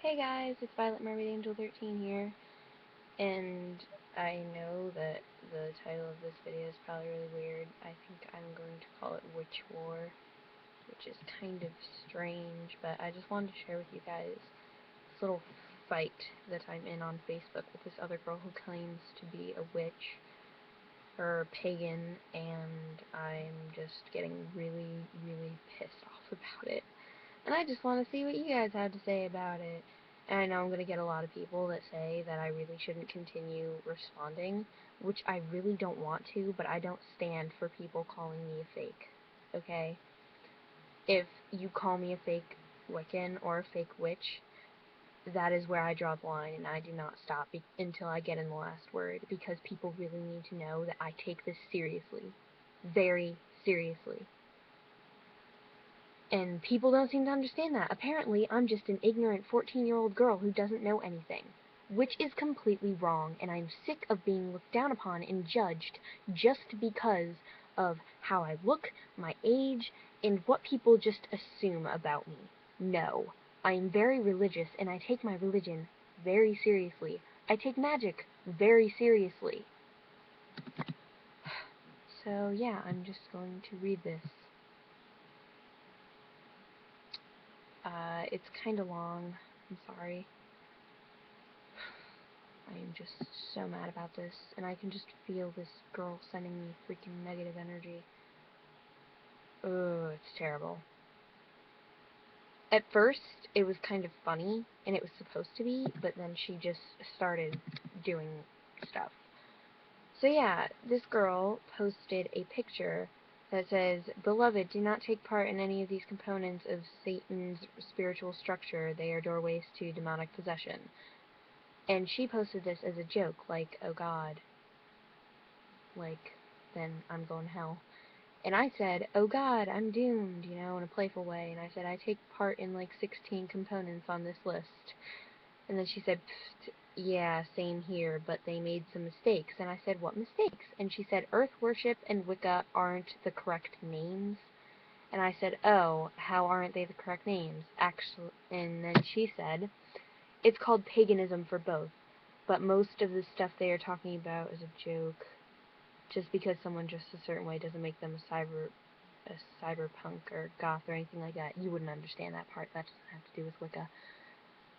Hey guys, it's Violet Mermaid Angel 13 here, and I know that the title of this video is probably really weird. I think I'm going to call it Witch War, which is kind of strange, but I just wanted to share with you guys this little fight that I'm in on Facebook with this other girl who claims to be a witch or a pagan, and I'm just getting really, really pissed off about it. And I just want to see what you guys have to say about it. And I know I'm going to get a lot of people that say that I really shouldn't continue responding, which I really don't want to, but I don't stand for people calling me a fake, okay? If you call me a fake Wiccan or a fake witch, that is where I draw the line, and I do not stop until I get in the last word, because people really need to know that I take this seriously. Very seriously. And people don't seem to understand that. Apparently, I'm just an ignorant 14-year-old girl who doesn't know anything. Which is completely wrong, and I'm sick of being looked down upon and judged just because of how I look, my age, and what people just assume about me. No. I am very religious, and I take my religion very seriously. I take magic very seriously. So, yeah, I'm just going to read this. It's kinda long. I'm sorry. I am just so mad about this, and I can just feel this girl sending me freaking negative energy. Ugh, it's terrible. At first, it was kind of funny, and it was supposed to be, but then she just started doing stuff. So yeah, this girl posted a picture that says, "Beloved, do not take part in any of these components of Satan's spiritual structure. They are doorways to demonic possession." And she posted this as a joke, like, "Oh God, like, then I'm going to hell." And I said, "Oh God, I'm doomed," in a playful way. And I said, "I take part in like 16 components on this list." And then she said, "Yeah, same here, but they made some mistakes." And I said, "What mistakes?" And she said, "Earth worship and Wicca aren't the correct names." And I said, "Oh, how aren't they the correct names?" Actually, and then she said, "It's called paganism for both, but most of the stuff they are talking about is a joke. Just because someone dressed a certain way doesn't make them a cyberpunk or goth or anything like that. You wouldn't understand that part. That doesn't have to do with Wicca."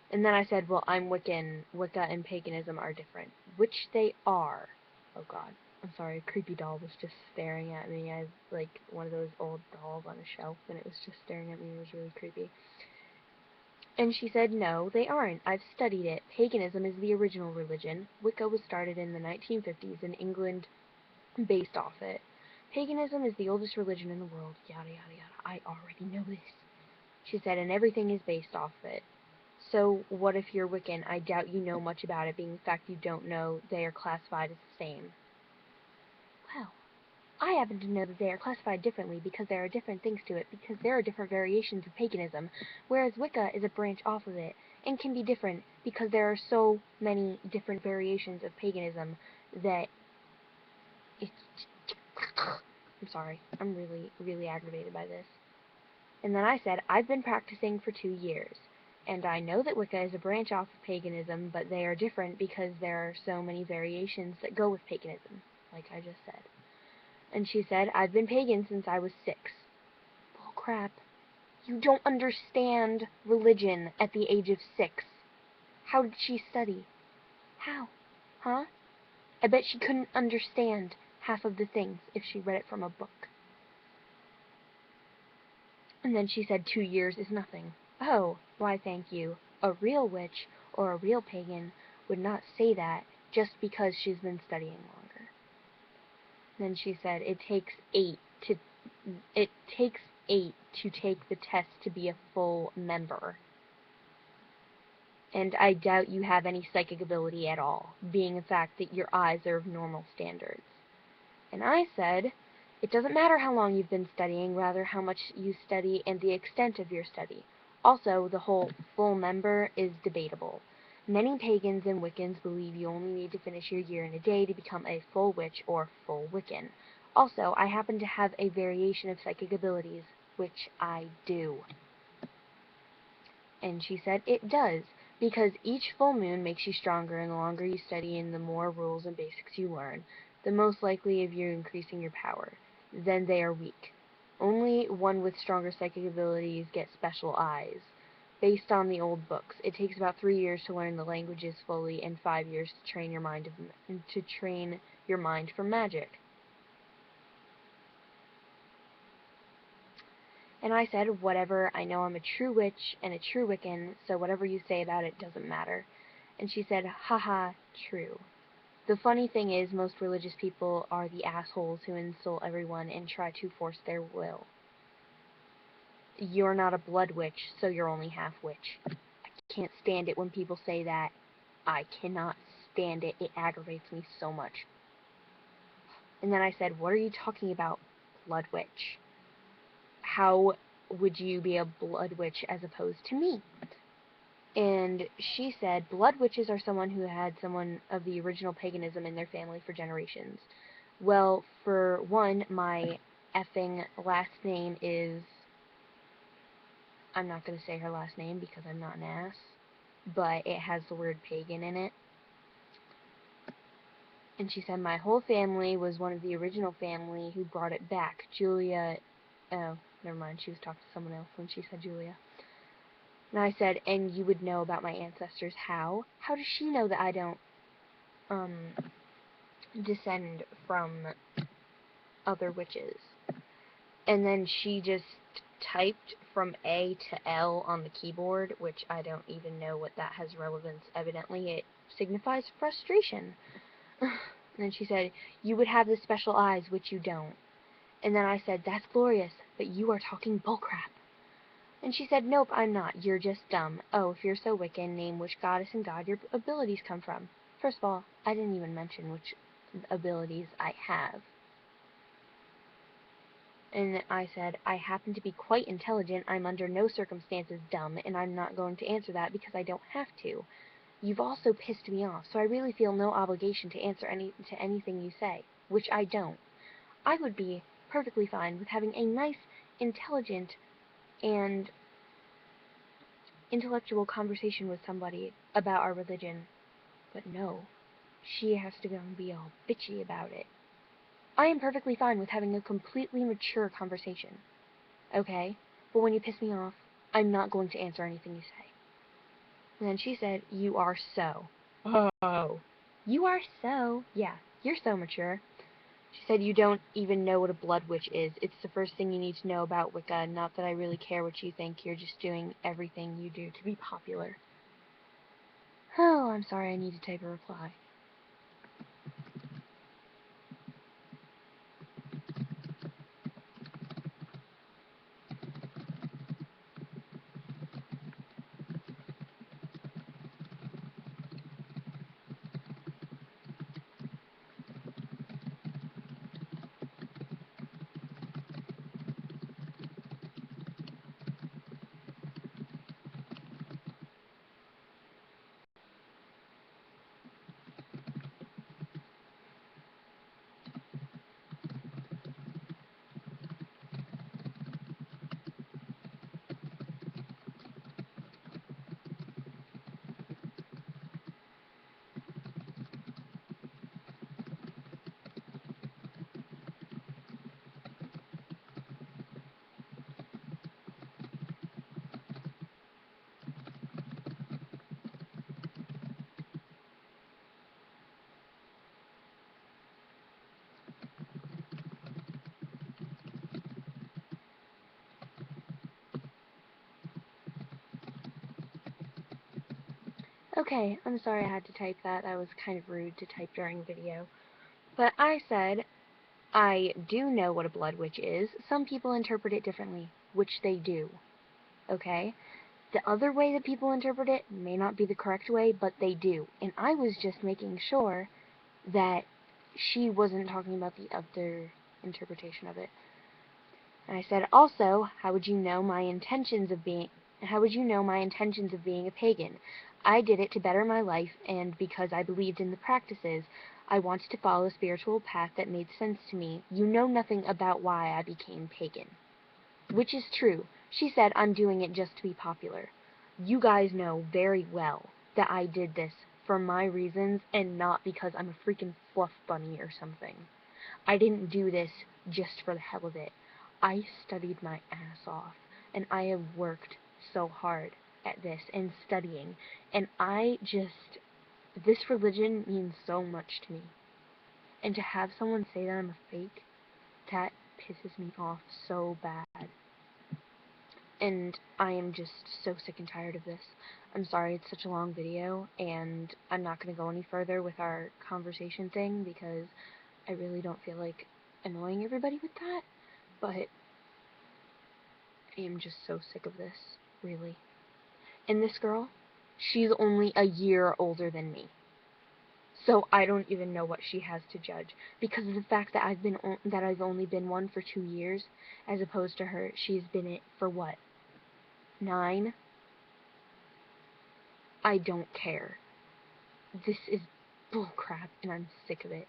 And then I said, "Well, I'm Wiccan. Wicca and paganism are different." Which they are. Oh God. I'm sorry, a creepy doll was just staring at me. I have, like, one of those old dolls on a shelf, and it was just staring at me. It was really creepy. And she said, "No, they aren't. I've studied it. Paganism is the original religion. Wicca was started in the 1950s in England based off it. Paganism is the oldest religion in the world, yada yada yada. I already know this." She said, "And everything is based off it. So what if you're Wiccan? I doubt you know much about it, being the fact you don't know they are classified as the same." Well, I happen to know that they are classified differently because there are different things to it, because there are different variations of paganism, whereas Wicca is a branch off of it, and can be different because there are so many different variations of paganism that it's... I'm sorry. I'm really, really aggravated by this. And then I said, "I've been practicing for 2 years, and I know that Wicca is a branch off of paganism, but they are different because there are so many variations that go with paganism," like I just said. And she said, "I've been pagan since I was 6. Bull crap. You don't understand religion at the age of 6. How did she study? How? Huh? I bet she couldn't understand half of the things if she read it from a book." And then she said 2 years is nothing. Oh, why thank you. A real witch or a real pagan would not say that just because she's been studying longer. Then she said it takes 8 to take the test to be a full member. And I doubt you have any psychic ability at all, being the fact that your eyes are of normal standards. And I said, "It doesn't matter how long you've been studying, rather how much you study and the extent of your study. Also, the whole full member is debatable. Many pagans and Wiccans believe you only need to finish your year in a day to become a full witch or full Wiccan. Also, I happen to have a variation of psychic abilities, which I do." And she said, "It does, Because each full moon makes you stronger, and the longer you study and the more rules and basics you learn, the most likely of you increasing your power. Then they are weak. Only one with stronger psychic abilities gets special eyes. Based on the old books, it takes about 3 years to learn the languages fully and 5 years to train your mind for magic. And I said, whatever, I know I'm a true witch and a true Wiccan, so whatever you say about it doesn't matter. And she said, haha, true. The funny thing is, most religious people are the assholes who insult everyone and try to force their will. You're not a blood witch, so you're only half witch. I can't stand it when people say that. I cannot stand it. It aggravates me so much. And then I said, what are you talking about, blood witch? How would you be a blood witch as opposed to me? And she said, blood witches are someone who had someone of the original paganism in their family for generations. Well, for one, my effing last name is... I'm not going to say her last name because I'm not an ass, but it has the word pagan in it. And she said my whole family was one of the original family who brought it back. Julia... Oh, never mind, she was talking to someone else when she said Julia. And I said, and you would know about my ancestors. How? How does she know that I don't, descend from other witches? And then she just typed from A to L on the keyboard, which I don't even know what that has relevance. Evidently, it signifies frustration. And then she said, you would have the special eyes, which you don't. And then I said, that's glorious, but you are talking bullcrap. And she said, nope, I'm not. You're just dumb. Oh, if you're so Wiccan, name which goddess and god your abilities come from. First of all, I didn't even mention which abilities I have. And I said, I happen to be quite intelligent. I'm under no circumstances dumb, and I'm not going to answer that because I don't have to. You've also pissed me off, so I really feel no obligation to answer to anything you say, which I don't. I would be perfectly fine with having a nice, intelligent, and intellectual conversation with somebody about our religion. But no, she has to go and be all bitchy about it. I am perfectly fine with having a completely mature conversation, okay? But when you piss me off, I'm not going to answer anything you say. And then she said, you are so. Oh. You are so. Yeah, you're so mature. She said, you don't even know what a blood witch is. It's the first thing you need to know about Wicca. Not that I really care what you think. You're just doing everything you do to be popular. Oh, I'm sorry, I need to type a reply. Okay, I'm sorry I had to type that. That was kind of rude to type during video. But I said, I do know what a blood witch is. Some people interpret it differently, which they do. Okay? The other way that people interpret it may not be the correct way, but they do. And I was just making sure that she wasn't talking about the other interpretation of it. And I said, also, how would you know my intentions of being a pagan? I did it to better my life, and because I believed in the practices, I wanted to follow a spiritual path that made sense to me. You know nothing about why I became pagan. Which is true. She said, I'm doing it just to be popular. You guys know very well that I did this for my reasons and not because I'm a freaking fluff bunny or something. I didn't do this just for the hell of it. I studied my ass off, and I have worked so hard at this and studying, and this religion means so much to me. And to have someone say that I'm a fake, that pisses me off so bad. And I am just so sick and tired of this. I'm sorry it's such a long video, and I'm not going to go any further with our conversation thing because I really don't feel like annoying everybody with that, but I am just so sick of this, really. And this girl, she's only a year older than me. So I don't even know what she has to judge, because of the fact that I've only been one for 2 years, as opposed to her, she's been it for what, 9? I don't care. This is bullcrap, and I'm sick of it.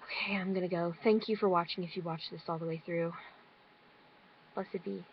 Okay, I'm gonna go. Thank you for watching if you watched this all the way through. Blessed be.